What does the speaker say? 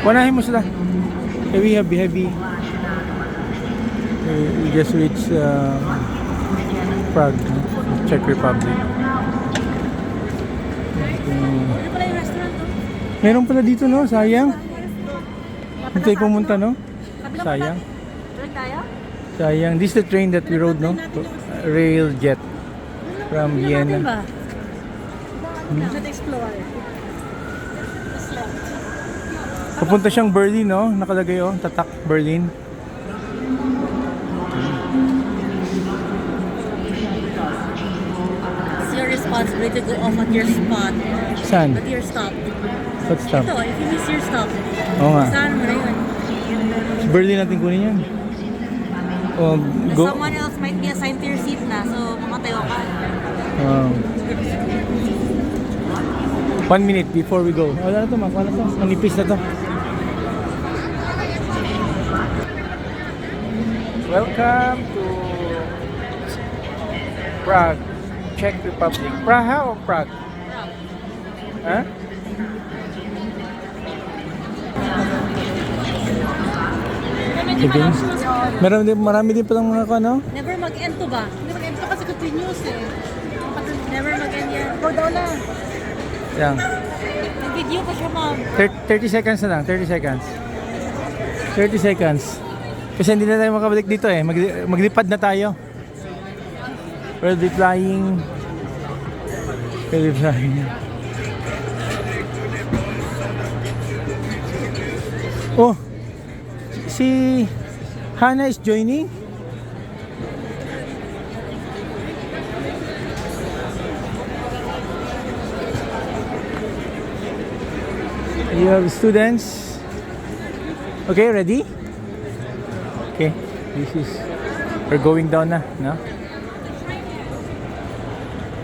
Wanahin mo sila. Heavy. We just reached Prague, no? Czech Republic. Ano pala yung restaurant to? Meron pala dito, no? Sayang. Hindi tayo pumunta, no? Sayang. Balik tayo? Sayang. This is the train that we rode, no? Railjet from Vienna. Natin ba? Let's explore. Papunta siyang Berlin, no? Nakalagay, oh. Tatak, Berlin. It's your responsibility to go off at your spot. Saan? At your stop. What stop? Ito, if you miss your stop, Oo nga. saan mo na yun? Sa Berlin natin kunin yan. Oh, go. Someone else might be assigned to your seat na, so mamatayo ka. 1 minute before we go. Wala na to, wala to. Manipis na to. Welcome to Prague, Czech Republic. Praha o Prague? Ha? Sige. Marami din palang mga ano? Never mag-end to ba? Never mag-end to kasi continuous eh. Never mag-end yan. Go down na. Yan. Nag-video pa siya, ma'am. 30 seconds na lang, 30 seconds. 30 seconds. Kasi hindi na tayo makabalik dito eh. Maglipad na tayo. We'll be flying. Oh, si Hannah is joining. You have students. Okay, ready? Okay, this is we're going down na, no?